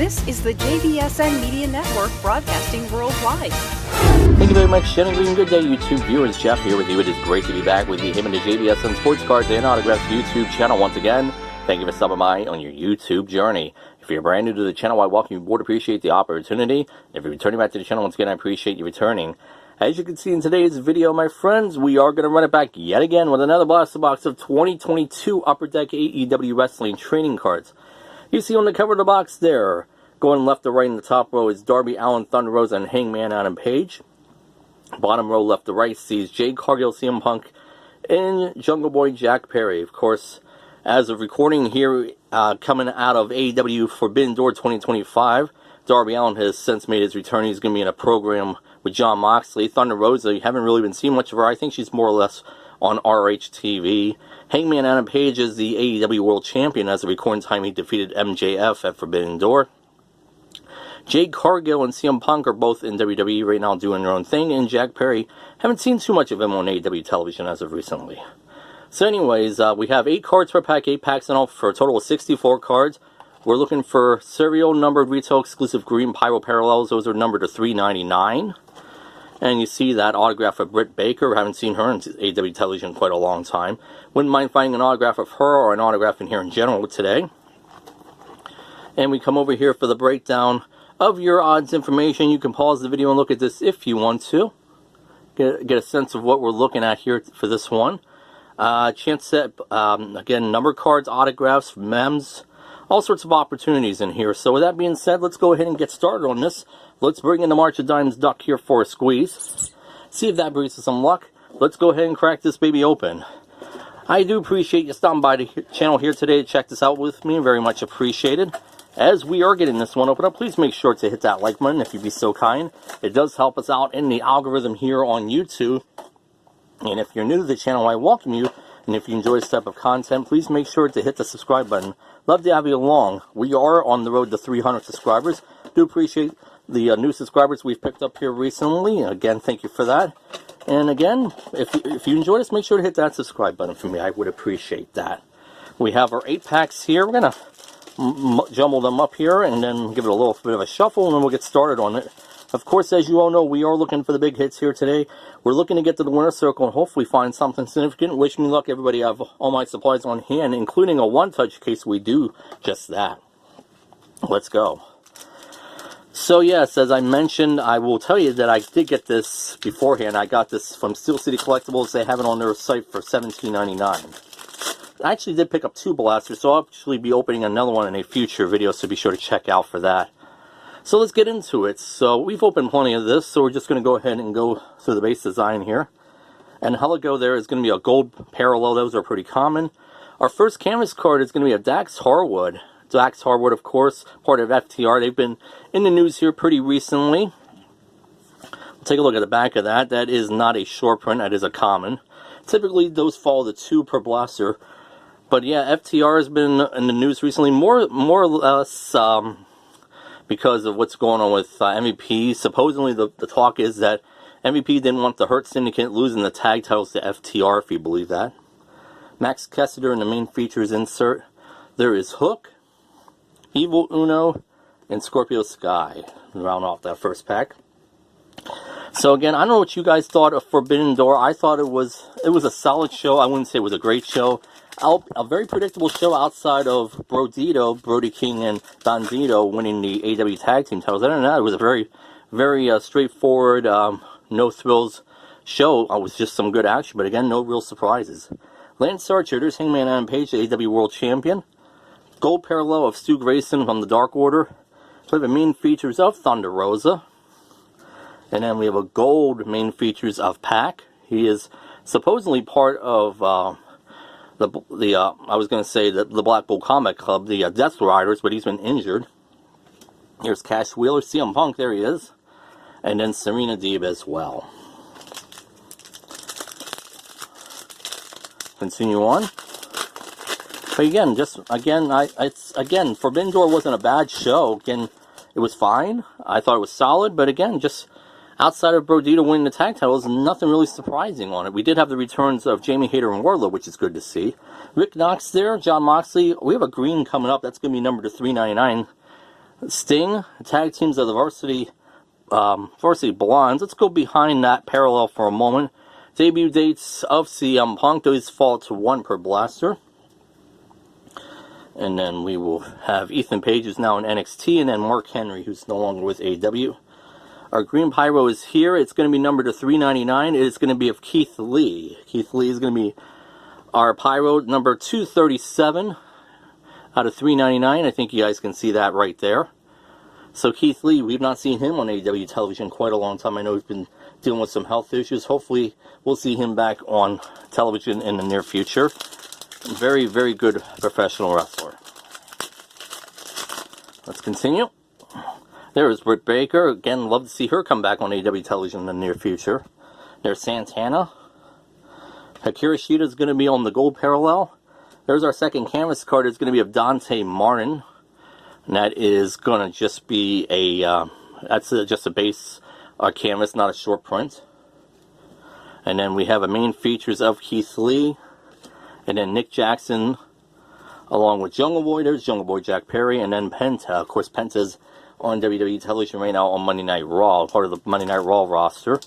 This is the JBSN Media Network broadcasting worldwide. Thank you very much, Shannon. Good day, YouTube viewers. Jeff here with you. It is great to be back with you. Him and the JBSN Sports Cards and Autographs YouTube channel once again. Thank you for stopping by on your YouTube journey. If you're brand new to the channel, I welcome you aboard. Appreciate the opportunity. If you're returning back to the channel, once again, I appreciate you returning. As you can see in today's video, my friends, we are going to run it back yet again with another blaster box of 2022 Upper Deck AEW Wrestling Trading Cards. You see on the cover of the box there, going left to right in the top row is Darby Allin, Thunder Rosa, and Hangman Adam Page. Bottom row left to right sees Jade Cargill, CM Punk, and Jungle Boy Jack Perry. Of course, as of recording here, coming out of AEW Forbidden Door 2025, Darby Allin has since made his return. He's going to be in a program with Jon Moxley. Thunder Rosa, you haven't really been seeing much of her. I think she's more or less on RH TV. Hangman Adam Page is the AEW World Champion. As of recording time, he defeated MJF at Forbidden Door. Jade Cargill and CM Punk are both in WWE right now doing their own thing. And Jack Perry, haven't seen too much of him on AEW television as of recently. So anyways, we have 8 cards per pack, 8 packs in all for a total of 64 cards. We're looking for serial numbered retail exclusive green Pyro parallels. Those are numbered to $3.99. And you see that autograph of Britt Baker. Haven't seen her on AEW television in quite a long time. Wouldn't mind finding an autograph of her or an autograph in here in general today. And we come over here for the breakdown of your odds information. You can pause the video and look at this if you want to. Get a sense of what we're looking at here for this one. Chance set, again, number cards, autographs, mems, all sorts of opportunities in here. So with that being said, let's go ahead and get started on this. Let's bring in the March of Dimes duck here for a squeeze. See if that brings us some luck. Let's go ahead and crack this baby open. I do appreciate you stopping by the channel here today to check this out with me. Very much appreciated. As we are getting this one open up, please make sure to hit that like button if you'd be so kind. It does help us out in the algorithm here on YouTube. And if you're new to the channel, I welcome you. And if you enjoy this type of content, please make sure to hit the subscribe button. Love to have you along. We are on the road to 300 subscribers. Do appreciate the new subscribers we've picked up here recently. Again, thank you for that. And again, if you enjoy this, make sure to hit that subscribe button for me. I would appreciate that. We have our 8 packs here. We're going to jumble them up here and then give it a little bit of a shuffle, and then we'll get started on it. Of course, as you all know, we are looking for the big hits here today. We're looking to get to the winner's circle and hopefully find something significant. Wish me luck, everybody. I have all my supplies on hand, including a one-touch case. We do just that. Let's go. So yes, as I mentioned, I will tell you that I did get this beforehand. I got this from Steel City Collectibles. They have it on their site for $17.99. I actually did pick up 2 blasters, so I'll actually be opening another one in a future video, so be sure to check out for that. So let's get into it. So we've opened plenty of this, so we're just going to go ahead and go through the base design here. And Heligo there is going to be a gold parallel. Those are pretty common. Our first canvas card is going to be a Dax Harwood. Dax Harwood, of course, part of FTR. They've been in the news here pretty recently. We'll take a look at the back of that. That is not a short print. That is a common. Typically, those fall to 2 per blaster. But yeah, FTR has been in the news recently, more or less because of what's going on with MVP. Supposedly, the talk is that MVP didn't want the Hurt Syndicate losing the tag titles to FTR, if you believe that. Max Kessler in the main features insert. There is Hook, Evil Uno, and Scorpio Sky. Round off that first pack. So again, I don't know what you guys thought of Forbidden Door. I thought it was a solid show. I wouldn't say it was a great show. A very predictable show outside of Brody King and Bandito winning the AEW Tag Team titles. Other than that, it was a very, very straightforward, no thrills show. It was just some good action, but again, no real surprises. Lance Archer, there's Hangman Adam Page, the AEW World Champion. Gold parallel of Stu Grayson from the Dark Order. We have the main features of Thunder Rosa. And then we have a gold main features of Pac. He is supposedly part of I was going to say the Blackpool Combat Club, the Death Riders, but he's been injured. Here's Cash Wheeler, CM Punk, there he is. And then Serena Deeb as well. Continue on. But again, Forbidden Door wasn't a bad show. Again, it was fine. I thought it was solid, but again, just outside of Brodito winning the tag titles, nothing really surprising on it. We did have the returns of Jamie Hayter and Wardlow, which is good to see. Rick Knox there, Jon Moxley. We have a green coming up. That's going to be numbered to $3.99. Sting, tag teams of the Varsity Blondes. Let's go behind that parallel for a moment. Debut dates of CM Punk. Those fall to 1 per blaster. And then we will have Ethan Page, who's now in NXT, and then Mark Henry, who's no longer with AEW. Our green Pyro is here. It's going to be numbered to $3.99. It is going to be of Keith Lee. Keith Lee is going to be our Pyro number 237 out of $3.99. I think you guys can see that right there. So Keith Lee, we've not seen him on AEW television in quite a long time. I know he's been dealing with some health issues. Hopefully we'll see him back on television in the near future. Very, very good professional wrestler. Let's continue. There is Britt Baker. Again, love to see her come back on AEW television in the near future. There's Santana. Akira Shida is going to be on the gold parallel. There's our second canvas card. It's going to be of Dante Martin. And that is going to just be just a base canvas, not a short print. And then we have a main features of Keith Lee. And then Nick Jackson, along with Jungle Boy. There's Jungle Boy Jack Perry. And then Penta. Of course, Penta's on WWE television right now on Monday Night Raw, part of the Monday Night Raw roster.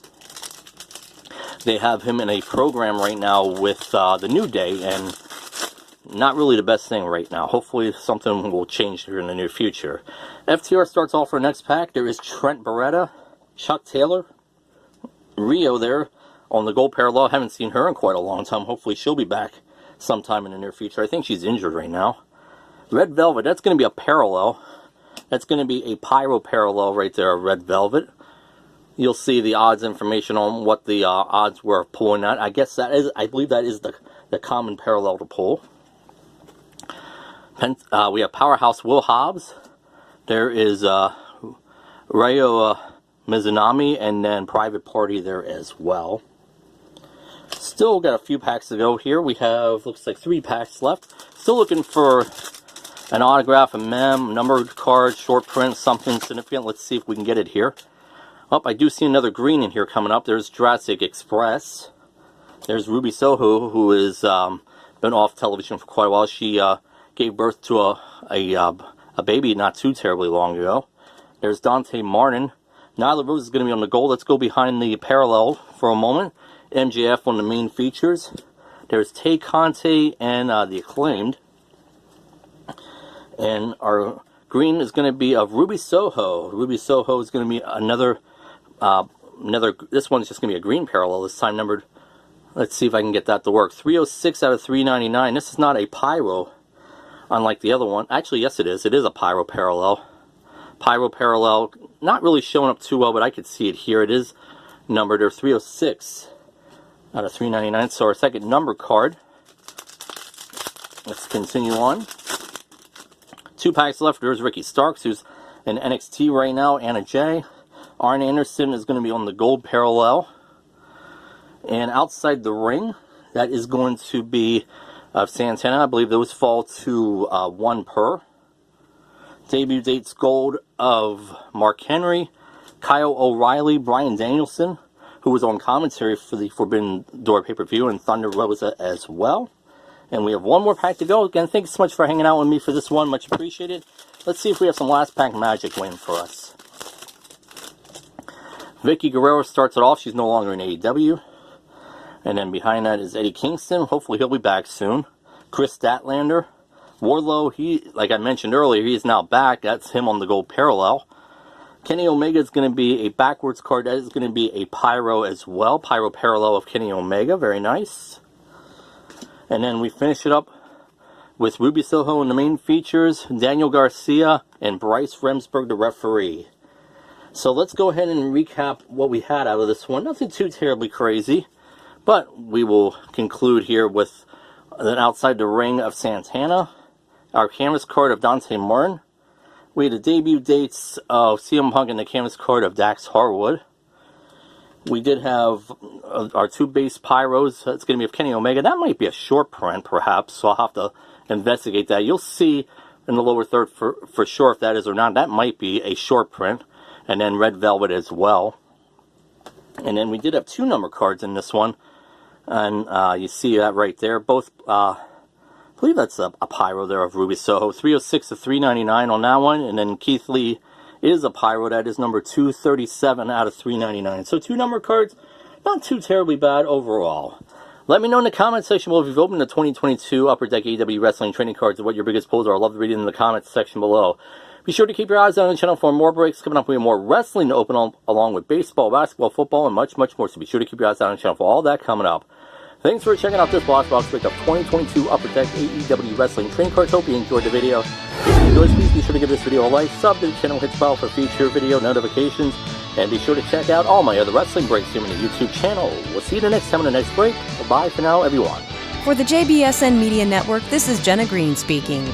They have him in a program right now with the New Day, and not really the best thing right now. Hopefully something will change here in the near future. FTR starts off our next pack. There is Trent Beretta, Chuck Taylor, Rio there on the gold parallel. Haven't seen her in quite a long time. Hopefully she'll be back sometime in the near future. I think she's injured right now. Red Velvet, that's going to be a parallel. That's going to be a Pyro parallel right there, Red Velvet. You'll see the odds information on what the odds were of pulling that. I believe that is the common parallel to pull. We have Powerhouse Will Hobbs. There is Ryo Mizunami, and then Private Party there as well. Still got a few packs to go here. We have, looks like 3 packs left. Still looking for an autograph, a mem, numbered card, short print, something significant. Let's see if we can get it here. Oh, I do see another green in here coming up. There's Jurassic Express. There's Ruby Soho, who has been off television for quite a while. She gave birth to a baby not too terribly long ago. There's Dante Martin. Nyla Rose is going to be on the gold. Let's go behind the parallel for a moment. MJF on the main features. There's Tay Conte and the Acclaimed. And our green is going to be of Ruby Soho. Ruby Soho is going to be another, this one's just going to be a green parallel, this time numbered, let's see if I can get that to work, 306 out of 399. This is not a Pyro, unlike the other one. Actually, yes it is. It is a Pyro parallel. Pyro parallel, not really showing up too well, but I could see it here. It is numbered, or 306 out of 399. So our second number card. Let's continue on. 2 packs left. There's Ricky Starks, who's in NXT right now. Anna Jay. Arn Anderson is going to be on the gold parallel. And outside the ring, that is going to be Santana. I believe those fall to 1 per. Debut dates gold of Mark Henry, Kyle O'Reilly, Bryan Danielson, who was on commentary for the Forbidden Door pay-per-view, and Thunder Rosa as well. And we have 1 more pack to go. Again, thanks so much for hanging out with me for this one. Much appreciated. Let's see if we have some last pack magic win for us. Vicky Guerrero starts it off. She's no longer in AEW. And then behind that is Eddie Kingston. Hopefully he'll be back soon. Chris Statlander. Wardlow, like I mentioned earlier, he is now back. That's him on the gold parallel. Kenny Omega is going to be a backwards card. That is going to be a Pyro as well. Pyro parallel of Kenny Omega. Very nice. And then we finish it up with Ruby Soho in the main features, Daniel Garcia, and Bryce Remsburg, the referee. So let's go ahead and recap what we had out of this one. Nothing too terribly crazy, but we will conclude here with an outside the ring of Santana, our canvas card of Dante Martin. We had the debut dates of CM Punk and the canvas card of Dax Harwood. We did have our 2 base Pyros. It's going to be of Kenny Omega. That might be a short print, perhaps, so I'll have to investigate that. You'll see in the lower third for sure if that is or not. That might be a short print. And then Red Velvet as well. And then we did have 2 number cards in this one. And you see that right there. Both I believe that's a Pyro there of Ruby Soho. 306 to 399 on that one. And then Keith Lee is a Pyro. That is number 237 out of 399. So 2 number cards, not too terribly bad overall. Let me know in the comment section below if you've opened the 2022 Upper Deck AEW Wrestling Trading Cards and what your biggest pulls are. I'd love to read it in the comments section below. Be sure to keep your eyes on the channel for more breaks. Coming up, we have more wrestling to open along with baseball, basketball, football, and much, much more. So be sure to keep your eyes on the channel for all that coming up. Thanks for checking out this Box break of 2022 Upper Deck AEW Wrestling Trading Cards. Hope you enjoyed the video. If you enjoyed, please be sure to give this video a like, sub to the channel, hit the bell for future video notifications, and be sure to check out all my other wrestling breaks here on the YouTube channel. We'll see you the next time in the next break. Bye for now, everyone. For the JBSN Media Network, this is Jenna Green speaking.